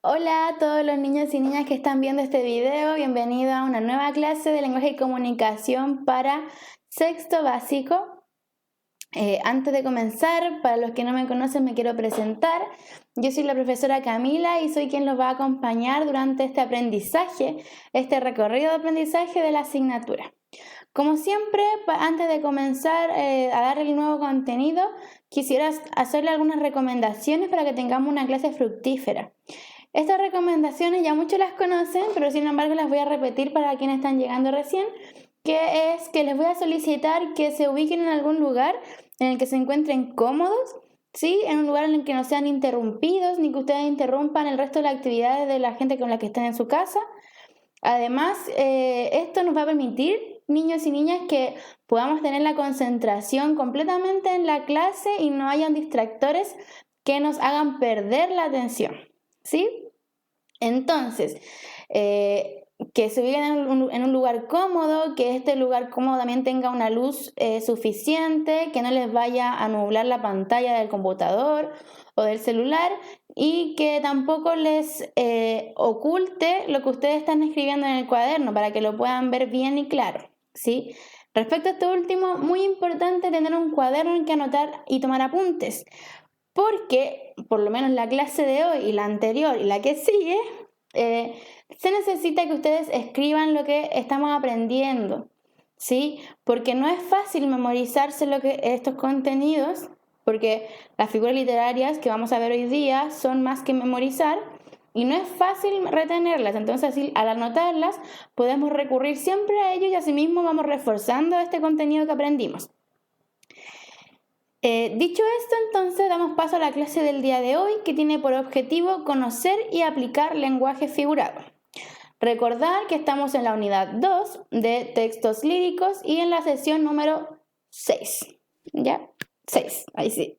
Hola a todos los niños y niñas que están viendo este video, bienvenido a una nueva clase de lenguaje y comunicación para sexto básico. Antes de comenzar, para los que no me conocen me quiero presentar. Yo soy la profesora Camila y soy quien los va a acompañar durante este aprendizaje, este recorrido de aprendizaje de la asignatura. Como siempre, antes de comenzar a dar el nuevo contenido, quisiera hacerle algunas recomendaciones para que tengamos una clase fructífera. Estas recomendaciones ya muchos las conocen, pero sin embargo las voy a repetir para quienes están llegando recién, que es que les voy a solicitar que se ubiquen en algún lugar en el que se encuentren cómodos, ¿sí? En un lugar en el que no sean interrumpidos, ni que ustedes interrumpan el resto de las actividades de la gente con la que estén en su casa. Además, esto nos va a permitir, niños y niñas, que podamos tener la concentración completamente en la clase y no hayan distractores que nos hagan perder la atención, ¿sí? Entonces, que se ubiquen en un lugar cómodo, que este lugar cómodo también tenga una luz suficiente, que no les vaya a nublar la pantalla del computador o del celular y que tampoco les oculte lo que ustedes están escribiendo en el cuaderno para que lo puedan ver bien y claro, ¿sí? Respecto a esto último, muy importante tener un cuaderno en que anotar y tomar apuntes, porque por lo menos la clase de hoy y la anterior y la que sigue, se necesita que ustedes escriban lo que estamos aprendiendo, ¿sí? Porque no es fácil memorizarse estos contenidos, porque las figuras literarias que vamos a ver hoy día son más que memorizar y no es fácil retenerlas. Entonces, así, al anotarlas, podemos recurrir siempre a ello y asimismo vamos reforzando este contenido que aprendimos. Dicho esto, entonces damos paso a la clase del día de hoy, que tiene por objetivo conocer y aplicar lenguaje figurado. Recordar que estamos en la unidad 2 de textos líricos y en la sesión número 6. ¿Ya? 6, ahí sí.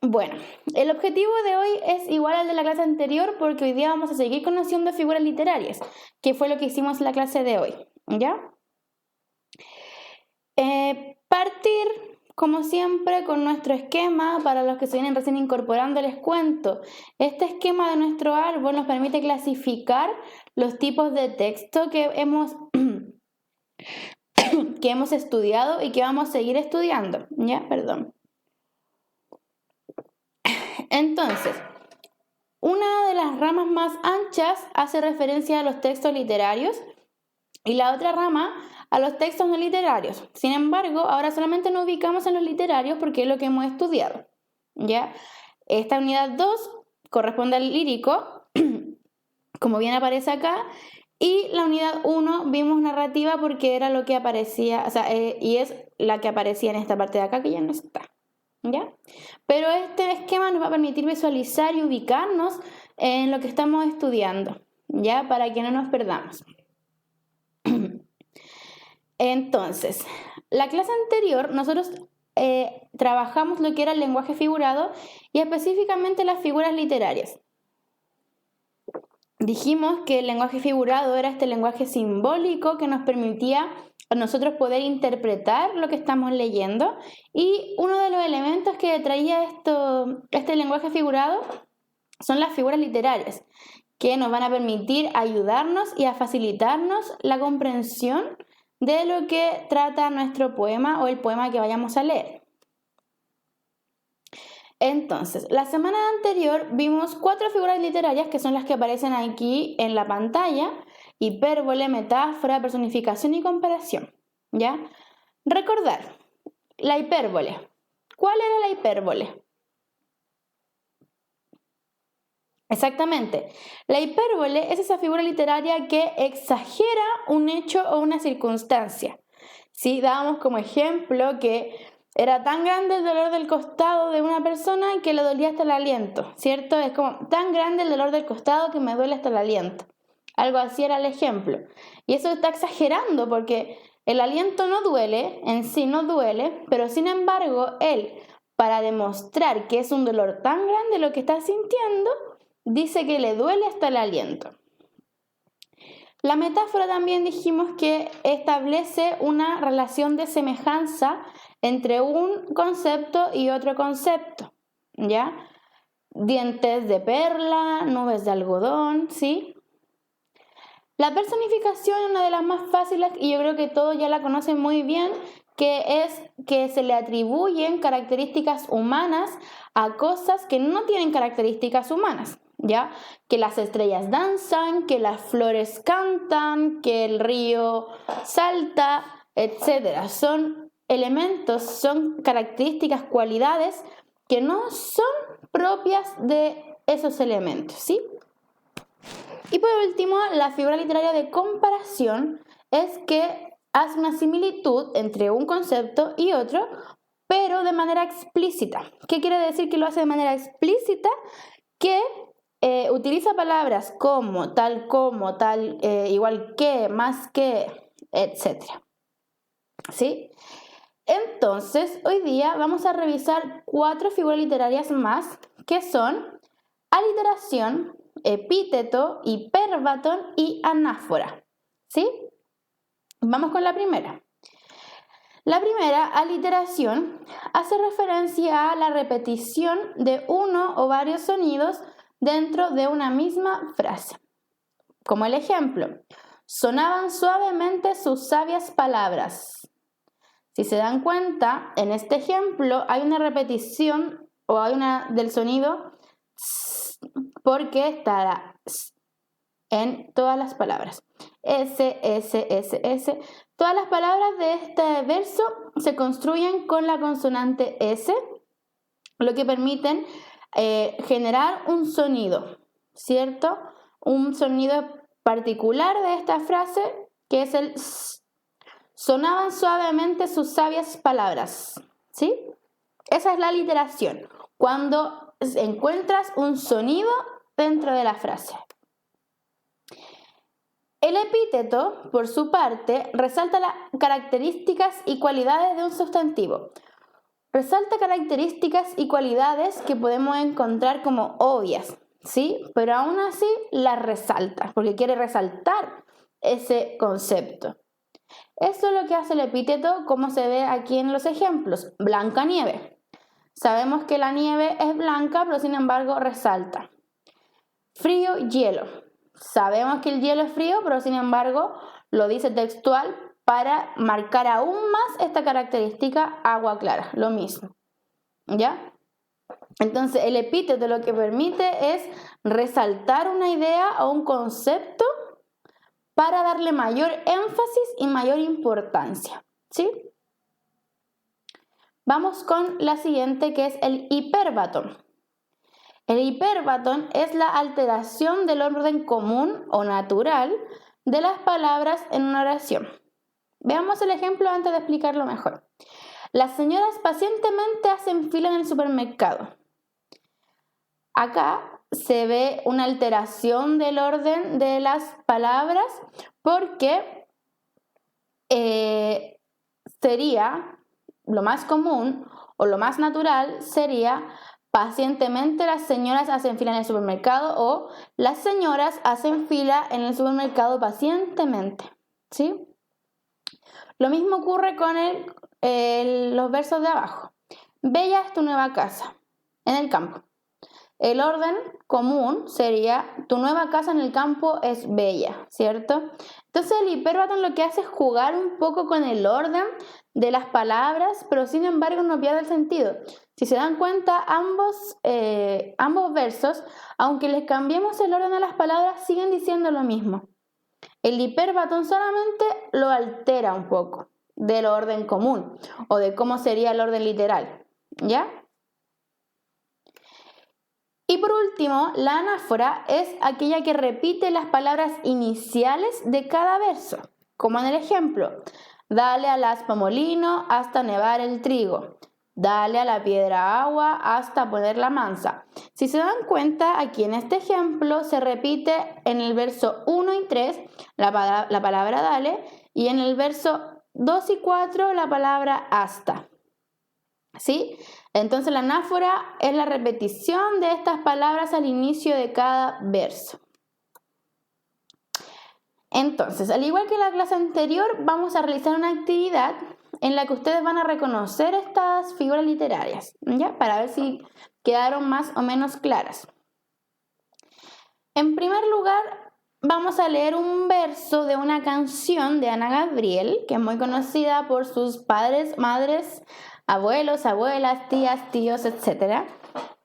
Bueno, el objetivo de hoy es igual al de la clase anterior porque hoy día vamos a seguir conociendo figuras literarias, que fue lo que hicimos en la clase de hoy. ¿Ya? Partir, como siempre, con nuestro esquema. Para los que se vienen recién incorporando, les cuento. Este esquema de nuestro árbol nos permite clasificar los tipos de texto que hemos estudiado y que vamos a seguir estudiando. ¿Ya? Perdón. Entonces, una de las ramas más anchas hace referencia a los textos literarios y la otra rama a los textos no literarios. Sin embargo, ahora solamente nos ubicamos en los literarios porque es lo que hemos estudiado, ¿ya? Esta unidad 2 corresponde al lírico, como bien aparece acá, y la unidad 1 vimos narrativa porque era lo que aparecía, o sea, y es la que aparecía en esta parte de acá que ya no está, ¿ya? Pero este esquema nos va a permitir visualizar y ubicarnos en lo que estamos estudiando, ¿ya? Para que no nos perdamos. Entonces, la clase anterior nosotros trabajamos lo que era el lenguaje figurado y específicamente las figuras literarias. Dijimos que el lenguaje figurado era este lenguaje simbólico que nos permitía a nosotros poder interpretar lo que estamos leyendo, y uno de los elementos que traía este lenguaje figurado son las figuras literarias, que nos van a permitir ayudarnos y a facilitarnos la comprensión de lo que trata nuestro poema o el poema que vayamos a leer. Entonces, la semana anterior vimos 4 figuras literarias que son las que aparecen aquí en la pantalla: hipérbole, metáfora, personificación y comparación. ¿Ya? Recordar, la hipérbole. ¿Cuál era la hipérbole? Exactamente. La hipérbole es esa figura literaria que exagera un hecho o una circunstancia. ¿Sí? Dábamos como ejemplo que era tan grande el dolor del costado de una persona que le dolía hasta el aliento, ¿cierto? Es como tan grande el dolor del costado que me duele hasta el aliento. Algo así era el ejemplo. Y eso está exagerando porque el aliento no duele, en sí no duele, pero sin embargo él, para demostrar que es un dolor tan grande lo que está sintiendo, dice que le duele hasta el aliento. La metáfora también dijimos que establece una relación de semejanza entre un concepto y otro concepto, ¿ya? dientes de perla, nubes de algodón, ¿sí? La personificación es una de las más fáciles y yo creo que todos ya la conocen muy bien, que es que se le atribuyen características humanas a cosas que no tienen características humanas, ¿ya? Que las estrellas danzan, que las flores cantan, que el río salta, etc. Son elementos, son características, cualidades que no son propias de esos elementos, ¿sí? Y por último, la figura literaria de comparación es que hace una similitud entre un concepto y otro, pero de manera explícita. ¿Qué quiere decir que lo hace de manera explícita? Que utiliza palabras como, tal, igual que, más que, etc. ¿Sí? Entonces, hoy día vamos a revisar 4 figuras literarias más, que son aliteración, epíteto, hiperbatón y anáfora. ¿Sí? Vamos con la primera. La primera, aliteración, hace referencia a la repetición de uno o varios sonidos dentro de una misma frase. Como el ejemplo, sonaban suavemente sus sabias palabras. Si se dan cuenta, en este ejemplo hay una repetición o hay una del sonido porque estará en todas las palabras. S, S, S, S. Todas las palabras de este verso se construyen con la consonante S, lo que permiten generar un sonido, ¿cierto? Un sonido particular de esta frase, que es el S. Sonaban suavemente sus sabias palabras, ¿sí? Esa es la aliteración, cuando encuentras un sonido dentro de la frase. El epíteto, por su parte, resalta las características y cualidades de un sustantivo. Resalta características y cualidades que podemos encontrar como obvias, ¿sí? Pero aún así las resalta, porque quiere resaltar ese concepto. Esto es lo que hace el epíteto, como se ve aquí en los ejemplos. Blancanieve. Sabemos que la nieve es blanca, pero sin embargo resalta. Frío, hielo. Sabemos que el hielo es frío, pero sin embargo lo dice textual para marcar aún más esta característica, agua clara, lo mismo. ¿Ya? Entonces el epíteto lo que permite es resaltar una idea o un concepto para darle mayor énfasis y mayor importancia, ¿sí? Vamos con la siguiente, que es el hiperbatón. El hiperbatón es la alteración del orden común o natural de las palabras en una oración. Veamos el ejemplo antes de explicarlo mejor. Las señoras pacientemente hacen fila en el supermercado. Acá se ve una alteración del orden de las palabras porque sería lo más común o lo más natural sería pacientemente las señoras hacen fila en el supermercado o las señoras hacen fila en el supermercado pacientemente, ¿sí? Lo mismo ocurre con los versos de abajo. Bella es tu nueva casa en el campo. El orden común sería tu nueva casa en el campo es bella, ¿cierto? Entonces el hiperbatón lo que hace es jugar un poco con el orden de las palabras, pero sin embargo no pierde el sentido. Si se dan cuenta, ambos versos, aunque les cambiemos el orden a las palabras, siguen diciendo lo mismo. El hiperbatón solamente lo altera un poco del orden común o de cómo sería el orden literal, ¿ya? Y por último, la anáfora es aquella que repite las palabras iniciales de cada verso, como en el ejemplo, dale al aspa molino hasta nevar el trigo, dale a la piedra agua hasta ponerla mansa. Si se dan cuenta, aquí en este ejemplo se repite en el verso 1 y 3 la palabra dale y en el verso 2 y 4 la palabra hasta. ¿Sí? Entonces la anáfora es la repetición de estas palabras al inicio de cada verso. Entonces, al igual que en la clase anterior, vamos a realizar una actividad en la que ustedes van a reconocer estas figuras literarias, ¿ya? Para ver quedaron más o menos claras. En primer lugar, vamos a leer un verso de una canción de Ana Gabriel, que es muy conocida por sus padres, madres, abuelos, abuelas, tías, tíos, etc.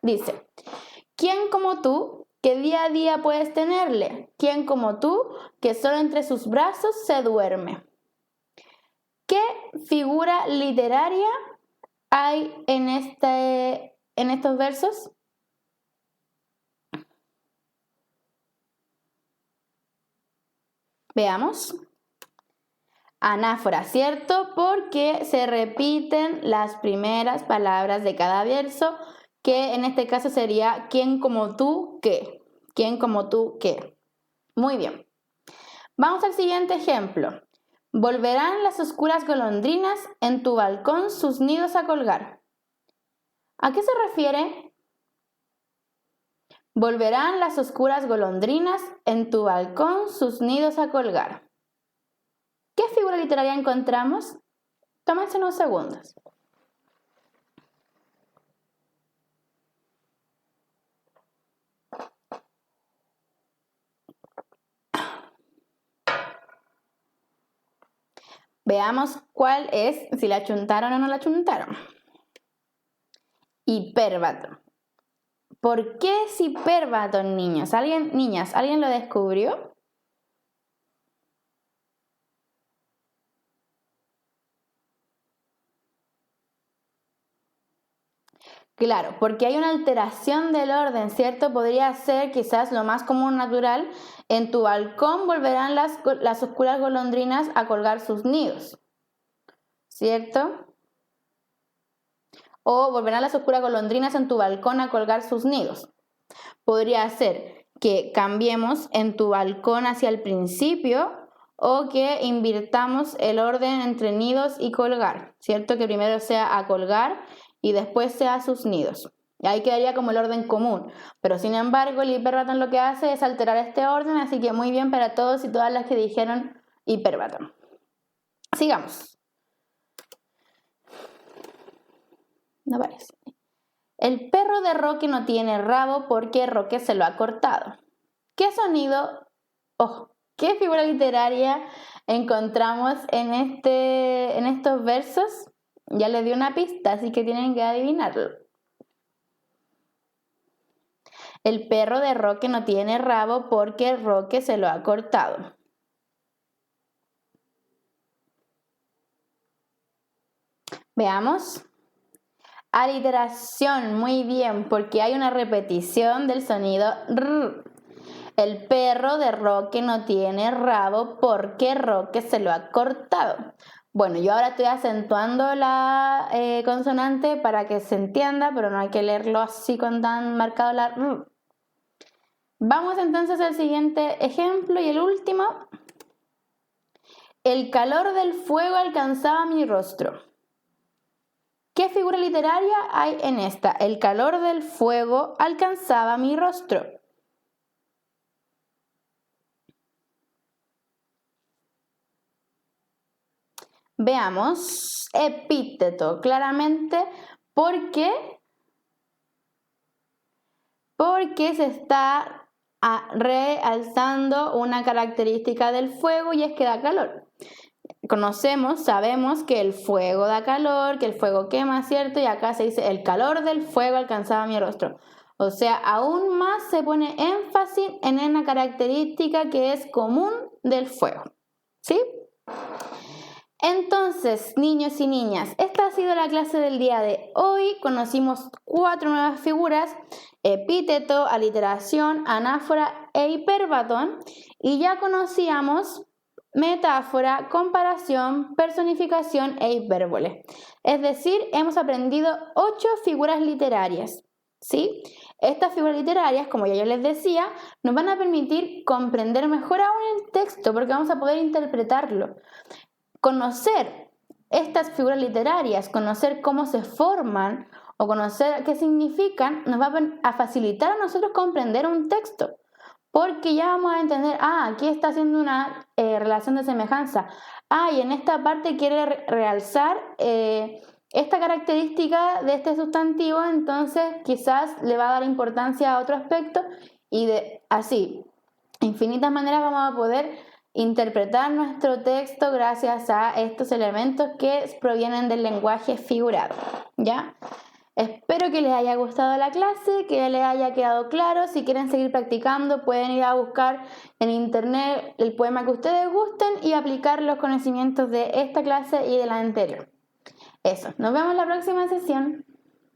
Dice: ¿quién como tú, que día a día puedes tenerle? ¿Quién como tú, que solo entre sus brazos se duerme? ¿Qué figura literaria hay en estos versos? Veamos. Anáfora, ¿cierto? Porque se repiten las primeras palabras de cada verso, que en este caso sería ¿quién como tú qué? ¿Quién como tú qué? Muy bien. Vamos al siguiente ejemplo. Volverán las oscuras golondrinas en tu balcón sus nidos a colgar. ¿A qué se refiere? Volverán las oscuras golondrinas en tu balcón sus nidos a colgar. ¿Qué figura literaria encontramos? Tómense unos segundos. Veamos cuál es, si la chuntaron o no la chuntaron. Hipérbato. ¿Por qué es hipérbato, niños? Niñas, ¿alguien lo descubrió? Claro, porque hay una alteración del orden, ¿cierto? Podría ser quizás lo más común natural. En tu balcón volverán las oscuras golondrinas a colgar sus nidos, ¿cierto? O volverán las oscuras golondrinas en tu balcón a colgar sus nidos. Podría ser que cambiemos en tu balcón hacia el principio o que invirtamos el orden entre nidos y colgar, ¿cierto? Que primero sea a colgar y después sea sus nidos. Y ahí quedaría como el orden común. Pero sin embargo, el hipérbaton lo que hace es alterar este orden, así que muy bien para todos y todas las que dijeron hipérbaton. Sigamos. No aparece. El perro de Roque no tiene rabo porque Roque se lo ha cortado. ¿Qué sonido, qué figura literaria encontramos en estos versos? Ya les di una pista, así que tienen que adivinarlo. El perro de Roque no tiene rabo porque Roque se lo ha cortado. Veamos. Aliteración, muy bien, porque hay una repetición del sonido R. El perro de Roque no tiene rabo porque Roque se lo ha cortado. Bueno, yo ahora estoy acentuando la consonante para que se entienda, pero no hay que leerlo así con tan marcado la R. Vamos entonces al siguiente ejemplo y el último. El calor del fuego alcanzaba mi rostro. ¿Qué figura literaria hay en esta? El calor del fuego alcanzaba mi rostro. Veamos, epíteto, claramente, porque se está realzando una característica del fuego y es que da calor. Sabemos que el fuego da calor, que el fuego quema, ¿cierto? Y acá se dice, el calor del fuego alcanzaba mi rostro. O sea, aún más se pone énfasis en una característica que es común del fuego, ¿sí? Entonces, niños y niñas, esta ha sido la clase del día de hoy. Conocimos 4 nuevas figuras: epíteto, aliteración, anáfora e hipérbaton. Y ya conocíamos metáfora, comparación, personificación e hipérbole. Es decir, hemos aprendido 8 figuras literarias, ¿sí? Estas figuras literarias, como ya yo les decía, nos van a permitir comprender mejor aún el texto porque vamos a poder interpretarlo. Conocer estas figuras literarias, conocer cómo se forman o conocer qué significan, nos va a facilitar a nosotros comprender un texto. Porque ya vamos a entender, aquí está haciendo una relación de semejanza. Y en esta parte quiere realzar esta característica de este sustantivo, entonces quizás le va a dar importancia a otro aspecto y así, infinitas maneras vamos a poder interpretar nuestro texto gracias a estos elementos que provienen del lenguaje figurado, ¿ya? Espero que les haya gustado la clase, que les haya quedado claro. Si quieren seguir practicando, pueden ir a buscar en internet el poema que ustedes gusten y aplicar los conocimientos de esta clase y de la anterior. Eso, nos vemos en la próxima sesión.